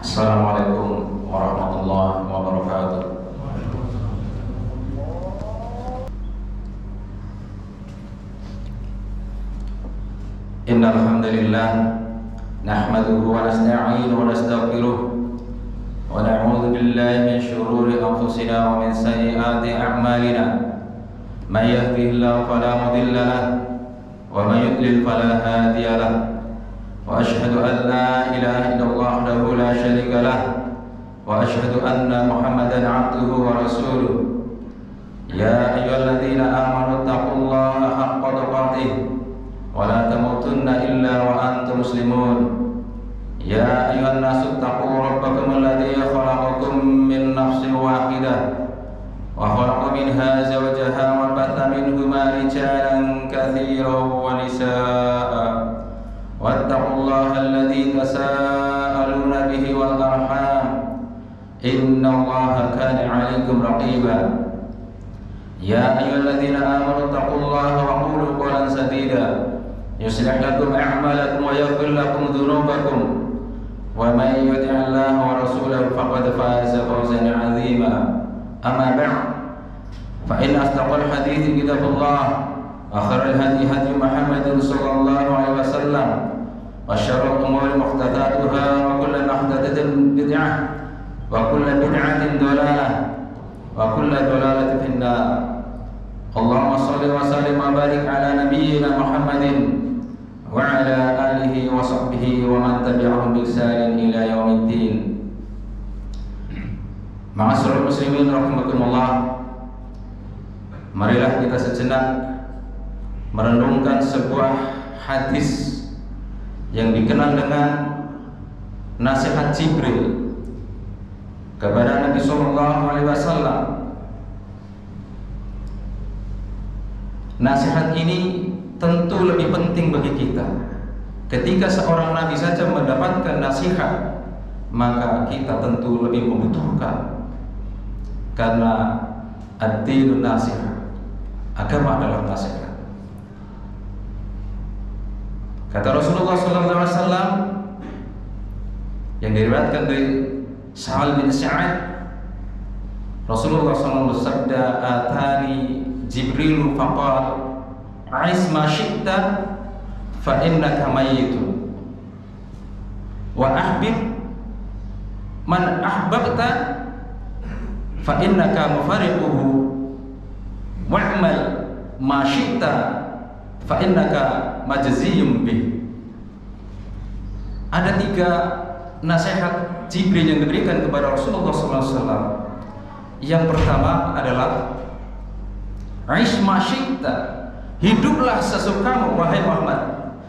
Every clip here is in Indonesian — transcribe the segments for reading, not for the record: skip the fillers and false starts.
Assalamualaikum warahmatullahi wabarakatuh. Innal hamdalillah nahmaduhu wa nasta'inuhu wa nastaghfiruh wa na'udzu billahi min shururi anfusina wa min sayyiati a'malina. May yahdihillahu fala mudilla lahu wa may yudlil fala hadiya lahu. Wa ashhadu an la ilaha illallah wahdahu la syarika lah wa ashhadu anna Muhammadan 'abduhu wa rasuluh. Ya ayyuhalladzina amanu taqullaha haqqa tuqatih wa la tamutunna illa wa antum muslimun. Ya ayyuhan nasu taqu rabbakum alladzi khalaqakum min nafsin wahidah wa khalaqa minha zawjaha wa batha minhuma rijalan katsiran wa nisaa'a. Wattaqullaha alladzi tasaaluna bihi wal arham innallaha kana 'alaikum raqiba. Ya ayyuhalladzina amanu taqullaha wa qulu qawlan sadida yuslih lakum a'malakum wa yaghfir lakum dhunubakum wa may yuti'illaha wa rasulahu faqad faza fawzan 'azima. Amma ba'd, fa inna asdaqal hadithi kitabullah wa khairal hadi hadi Muhammadin sallallahu alaihi wasallam wa syarrul umuri muhdatsatuha wa kullu muhdatsatin bid'ah wa kullu bid'atin dhalalah wa kullu dhalalatin finnar. Allahumma shalli wa sallim wa barik ala nabiyyina Muhammadin wa ala alihi wa sahbihi wa man tabi'ahum bi ihsanin ila yaumiddin. Ma'asyiral muslimin rahimakumullah, marilah kita sejenak merenungkan sebuah hadis yang dikenal dengan nasihat Jibril kepada Nabi sallallahu alaihi wasallam. Nasihat ini tentu lebih penting bagi kita. Ketika seorang nabi saja mendapatkan nasihat, maka kita tentu lebih membutuhkan, karena ad-dinun nasihat, agama adalah nasihat. Kata Rasulullah SAW yang diriwayatkan dari Sa'al bin Sa'ad, Rasulullah SAW bersabda, "Atani Jibril faqal, a'is ma syi'ta fa innaka mayyitun wa ahbib man ahbabta fa innaka mufariquhu wa'mal ma syi'ta fa innaka majziyum bih." Ada 3 nasihat Jibril yang diberikan kepada Rasulullah SAW. Yang pertama adalah aish ma syi'ta, hiduplah sesukamu wahai Muhammad.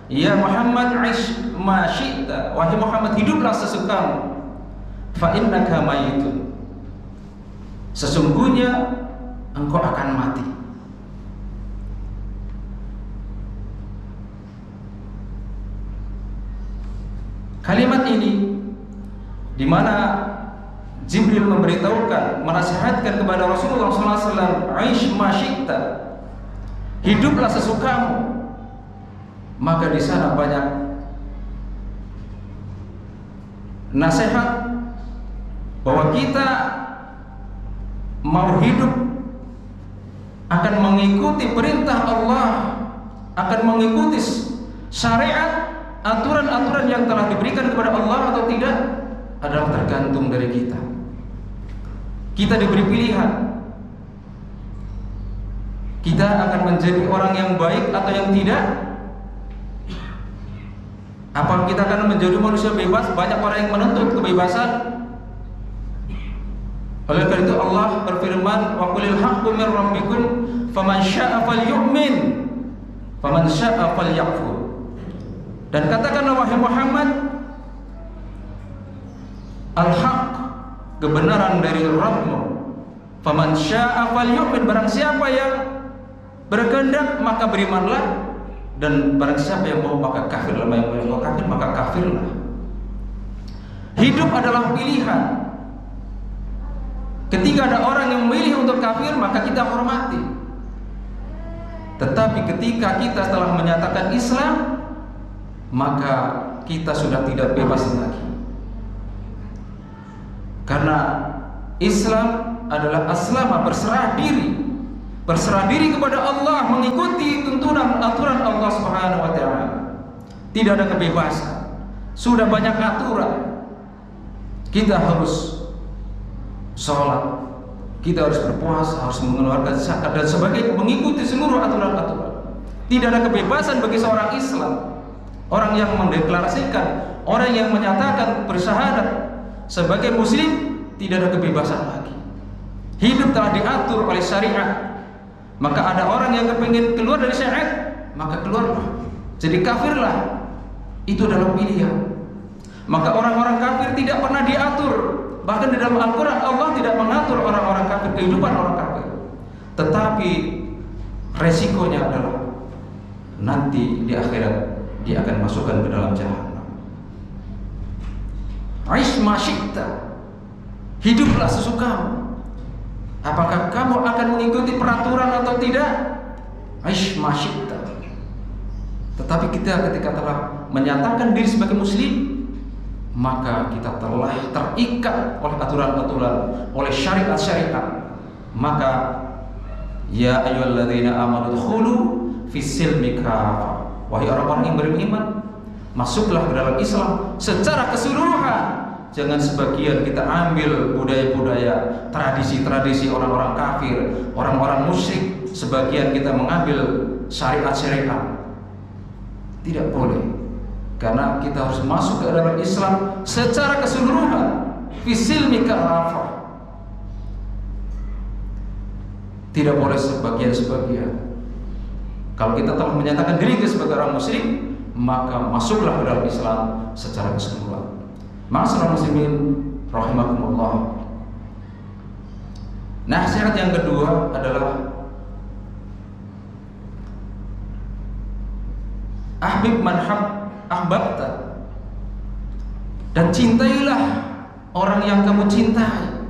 Ya Muhammad, aish ma syi'ta, wahai Muhammad, hiduplah sesukamu. Fa innaka mayyitun, sesungguhnya engkau akan mati. Kalimat ini di mana Jibril memberitahukan, menasihatkan kepada Rasulullah SAW, aish ma syi'ta, hiduplah sesukamu. Maka di sana banyak nasihat bahwa kita mau hidup akan mengikuti perintah Allah, akan mengikuti syariat, aturan-aturan yang telah diberikan kepada Allah atau tidak adalah tergantung dari kita. Kita diberi pilihan. Kita akan menjadi orang yang baik atau yang tidak. Apa kita akan menjadi manusia bebas? Banyak orang yang menuntut kebebasan. Oleh karena itu Allah berfirman, wa qulil haqqu mir rabbikum faman syaa'a falyu'min faman syaa'a falyakfur. Dan katakanlah wahai Muhammad, al-haq, kebenaran dari Rabbmu. Faman syaa'a falyu'min, barang siapa yang berkehendak maka berimanlah, dan barang siapa yang mau maka kafirlah, yang mau kafir maka kafirlah. Hidup adalah pilihan. Ketika ada orang yang memilih untuk kafir, maka kita hormati. Tetapi ketika kita telah menyatakan Islam, maka kita sudah tidak bebas lagi. Karena Islam adalah aslama, berserah diri kepada Allah, mengikuti tuntunan aturan Allah Subhanahu wa taala. Tidak ada kebebasan, sudah banyak aturan. Kita harus sholat, kita harus berpuasa, harus mengeluarkan zakat dan sebagainya, mengikuti seluruh aturan-aturan. Tidak ada kebebasan bagi seorang Islam, orang yang mendeklarasikan, orang yang menyatakan bersyahadat sebagai muslim. Tidak ada kebebasan lagi. Hidup telah diatur oleh syariat. Maka ada orang yang kepingin keluar dari syariat, maka keluarlah, jadi kafirlah. Itu adalah pilihan. Maka orang-orang kafir tidak pernah diatur. Bahkan di dalam Al-Quran Allah tidak mengatur orang-orang kafir, kehidupan orang kafir. Tetapi resikonya adalah nanti di akhirat dia akan masukkan ke dalam jahannam. Aish ma syi'ta, hiduplah sesukamu. Apakah kamu akan mengikuti peraturan atau tidak? Aish ma syi'ta. Tetapi kita ketika telah menyatakan diri sebagai muslim, maka kita telah terikat oleh aturan-aturan, oleh syariat-syariat. Maka ya ayyuhalladzina amanu dkhulu fis silmi kafah. Wahai orang-orang yang beriman, masuklah ke dalam Islam secara keseluruhan. Jangan sebagian kita ambil budaya-budaya, tradisi-tradisi orang-orang kafir, orang-orang musyrik, sebagian kita mengambil syariat-syariat. Tidak boleh. Karena kita harus masuk ke dalam Islam secara keseluruhan. Fisilmi kafah. Tidak boleh sebagian-sebagian. Kalau kita telah menyatakan diri sebagai orang muslim, maka masuklah ke dalam Islam secara keseluruhan. Ma'asyiral muslimin rahimakumullah. Nasihat yang kedua adalah ahbib man ahbabta, dan cintailah orang yang kamu cintai.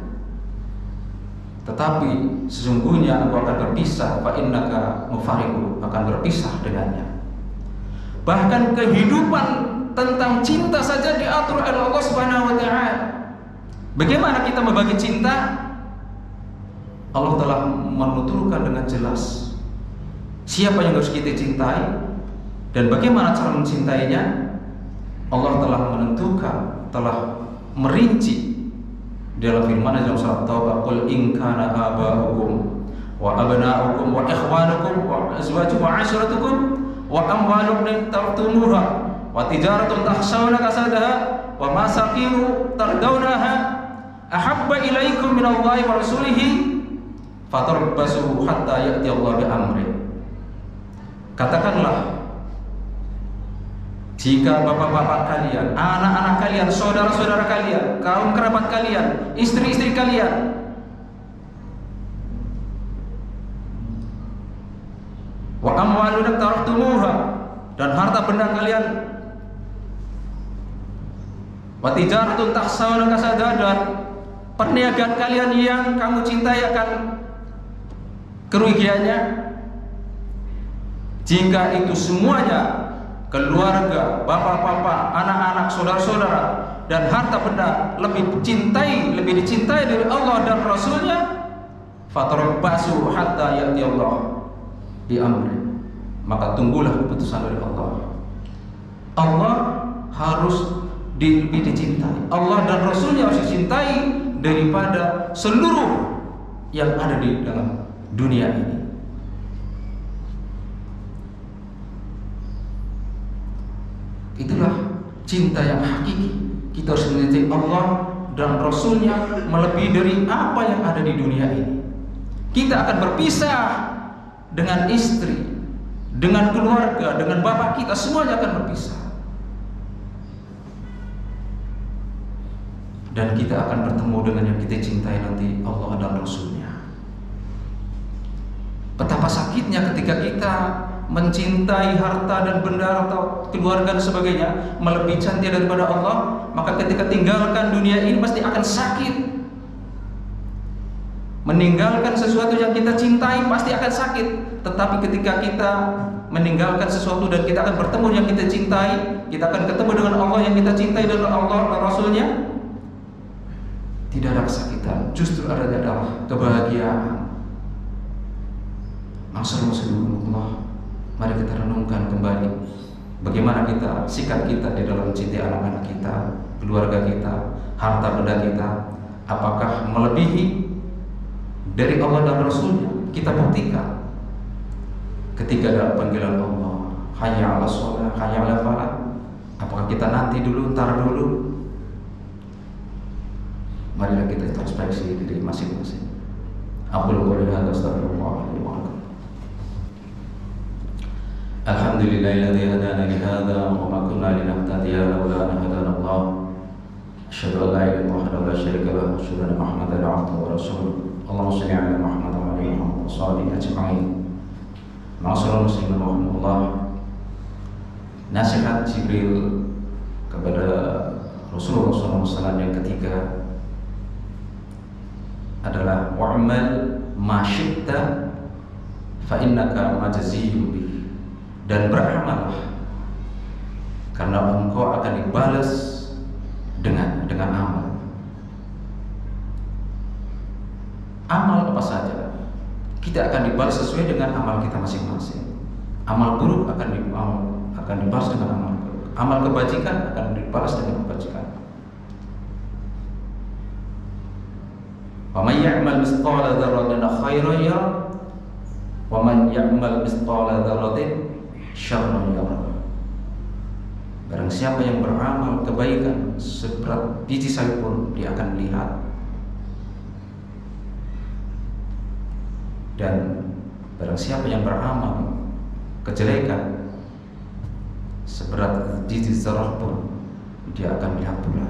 Tetapi sesungguhnya engkau akan berpisah, fa innaka mufariqu, akan berpisah dengannya. Bahkan kehidupan tentang cinta saja diatur oleh Allah Subhanahu wa taala. Bagaimana kita membagi cinta? Allah telah menuturkan dengan jelas siapa yang harus kita cintai dan bagaimana cara mencintainya. Allah telah menentukan, telah merinci dalam firman-Nya dalam surat Taubah, qul in kana aba'ukum wa abna'ukum wa ikhwanukum wa azwajukum wa 'ashiratukum wa amwalun tartumuha wa tijaratun takhshawna kasadaha wa masakin tardawnaha ahabba ilaikum minallahi wa rasulihi fatarabbasu hatta ya'ti Allah bi amri. Katakanlah, jika bapak-bapak kalian, anak-anak kalian, saudara-saudara kalian, kaum kerabat kalian, istri-istri kalian, wa amwalun tartumuha, dan harta benda kalian, wa tijaratun takhshawna kasadaha, dan perniagaan kalian yang kamu cintai akan kerugiannya. Jika itu semuanya, keluarga, bapak-bapak, anak-anak, saudara-saudara, dan harta benda lebih dicintai dari Allah dan Rasulnya, fatarabbasu hatta ya'ti Allah bi amri, maka tunggulah keputusan dari Allah. Allah harus lebih dicintai, Allah dan Rasulnya harus dicintai daripada seluruh yang ada di dalam dunia ini. Itulah cinta yang hakiki. Kita harus mencintai Allah dan Rasulnya melebihi dari apa yang ada di dunia ini. Kita akan berpisah dengan istri, dengan keluarga, dengan bapak kita, semuanya akan berpisah. Dan kita akan bertemu dengan yang kita cintai nanti, Allah dan Rasulnya. Betapa sakitnya ketika kita mencintai harta dan benda atau keluarga dan sebagainya melebihi cinta daripada Allah, maka ketika tinggalkan dunia ini pasti akan sakit. Meninggalkan sesuatu yang kita cintai pasti akan sakit. Tetapi ketika kita meninggalkan sesuatu dan kita akan bertemu yang kita cintai, kita akan ketemu dengan Allah yang kita cintai dan Allah dan Rasulnya, tidak ada kesakitan, justru adalah kebahagiaan. Masyaallah, mari kita renungkan kembali bagaimana sikap kita di dalam mencintai anak-anak kita, keluarga kita, harta benda kita. Apakah melebihi dari Allah dan Rasulnya? Kita buktikan ketika dalam panggilan Allah, hayya 'alas shalah, hayya 'alal falah. Apakah kita nanti dulu, ntar dulu? Marilah kita introspeksi diri masing-masing. Aqulu qouli hadza astaghfirullah li wa lakum. Alhamdulillahilladzi hadana li hadza wa ma kunna linahtadiya laula an hadana Allah. Asyhadu an la ilaha illallah wahdahu la syarika lahu wa asyhadu anna Muhammadan 'abduhu wa rasuluh. Allahumma shalli 'ala Muhammad wa 'ala ali Muhammad wa sahbihi ajma'in. Ma'asyiral muslimin rahimakumullah. Nasihat Jibril kepada Rasulullah SAW yang ketiga adalah wa'mal ma syi'ta fa innaka majziyun bih. Dan beramallah karena engkau akan dibalas dengan amal. Amal apa saja kita akan dibalas sesuai dengan amal kita masing-masing. Amal buruk akan dibalas dengan amal buruk. Amal kebajikan akan dibalas dengan kebajikan. Wa may ya'mal mithqala dzarratin khairan yarah wa man ya'mal mithqala dzarratin syarran yarah. Barang siapa yang beramal kebaikan seberat biji sawi pun dia akan melihat, dan barang siapa yang beramal kejelekan seberat biji zarah pun dia akan melihat pula.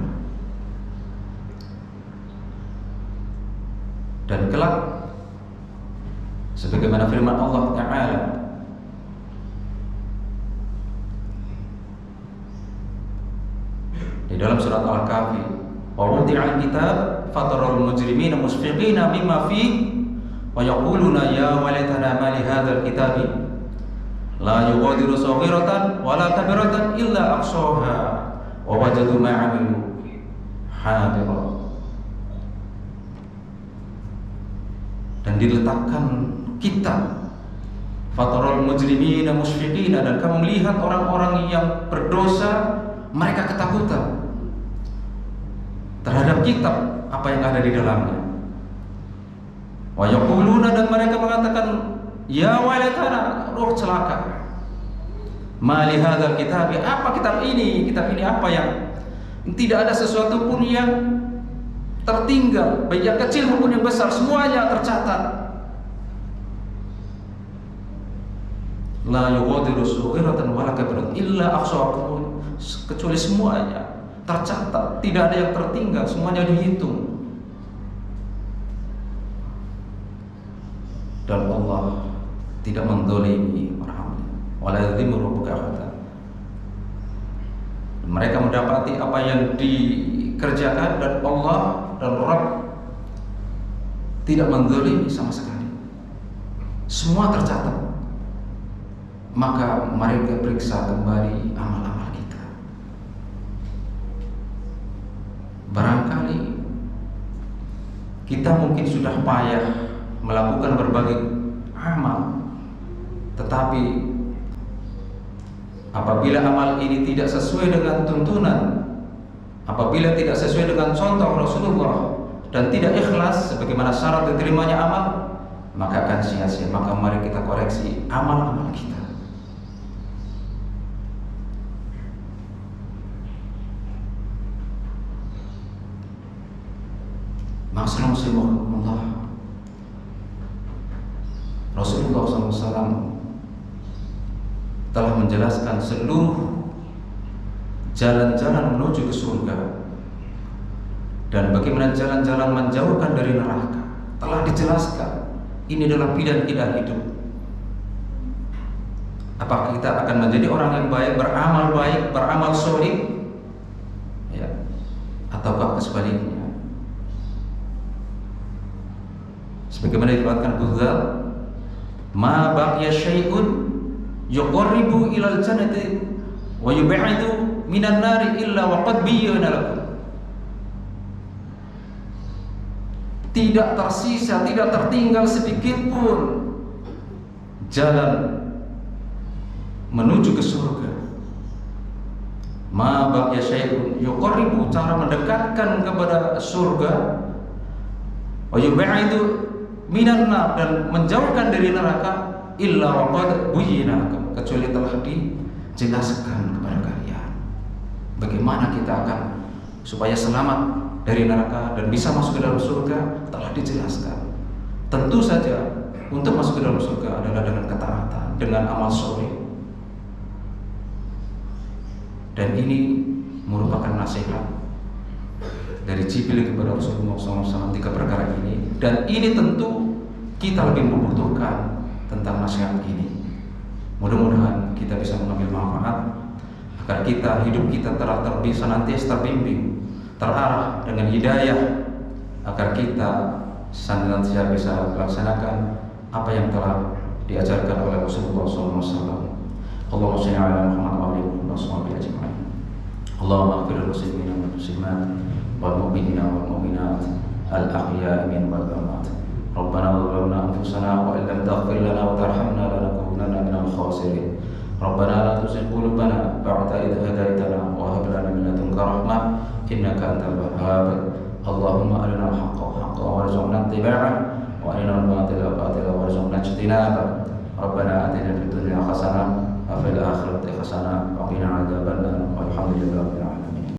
Dan kelak sebagaimana firman Allah Ta'ala di dalam surat Al-Kahfi, wa wudi'al kitab fataral mujrimina musfiqina mimma fihi wa yaquluna ya walaytana ma li hadzal kitabi la yughadiru saghiratan wala kabiratan illa ahsaha wa wajadu ma 'amilu hadira. Dan diletakkan kitab fataral mujrimina musfiqina, dan kamu melihat orang-orang yang berdosa mereka ketakutan terhadap kitab apa yang ada di dalamnya. Wa yaquluna, dan mereka mengatakan ya wailana, roh celaka. Ma li hadzal kitab, apa kitab ini? Kitab ini apa yang tidak ada sesuatu pun yang tertinggal, baik yang kecil maupun yang besar, semuanya tercatat. La yughadiru saghiratan wala kabiratan illa ahsaha, kecuali semuanya tercatat, tidak ada yang tertinggal, semuanya dihitung. Dan Allah tidak menzalimi orang. Wala yadhlimu rabbuka ahada. Mereka mendapati apa yang dikerjakan, dan Allah dan Rabb tidak menzalimi sama sekali. Semua tercatat. Maka mari kita periksa kembali amal-amal kita. Barangkali kita mungkin sudah payah melakukan berbagai amal, tetapi apabila amal ini tidak sesuai dengan tuntunan, apabila tidak sesuai dengan contoh Rasulullah, dan tidak ikhlas sebagaimana syarat diterimanya amal, maka akan sia-sia. Maka mari kita koreksi amal-amal kita. Maksudnya Rasulullah SAW telah menjelaskan seluruh jalan-jalan menuju ke surga dan bagaimana jalan-jalan menjauhkan dari neraka. Telah dijelaskan. Ini adalah pilihan-pilihan hidup. Apakah kita akan menjadi orang yang baik, beramal sholih, ya, ataukah sebaliknya? Sebagaimana diriwayatkan Bukhari, ma baqiya syai'un yuqarribu ilal jannati wa yub'idu minan nari illa wa qad bayyana lakum. tidak tersisa, tidak tertinggal sedikit pun jalan menuju ke surga. Ma baqiya syai'un yuqarribu, cara mendekatkan kepada surga, wa yub'idu minan nar, dan menjauhkan dari neraka, illa waqad buyyina, kecuali telah dijelaskan kepada kalian bagaimana kita akan supaya selamat dari neraka dan bisa masuk ke dalam surga, telah dijelaskan. Tentu saja untuk masuk ke dalam surga adalah dengan ketaatan, dengan amal soleh. Dan ini merupakan nasihat dari Jibril kepada Rasulullah SAW, 3 perkara ini. Dan ini tentu kita lebih membutuhkan tentang nasihat ini. Mudah-mudahan kita bisa mengambil manfaat agar hidup kita bisa senantiasa terbimbing, terarah dengan hidayah, agar kita senantiasa bisa melaksanakan apa yang telah diajarkan oleh Rasulullah SAW. Allahumma shalli ala Muhammad wa alihi wa sahbihi ajma'in. Allahumma ighfir lil muslimina wal muslimat wal mu'minina wal mu'minat al ahya'i minhum wal amwat. Rabbana zalamna anfusana wa illam taghfir lana wa tarhamna lanakunanna minal khasirin. Rabbana la tuzigh qulubana ba'da idh hadaytana wa hab lana min ladunka rahmah innaka antal wahhab. Allahumma arina al-haqqa haqqan warzuqna ittiba'ah wa arina al-batila batilan warzuqna ijtinabah. Rabbana atina fid dunya hasanah wa fil akhirati hasanah wa qina adzabannar. Walhamdulillahi rabbil alamin.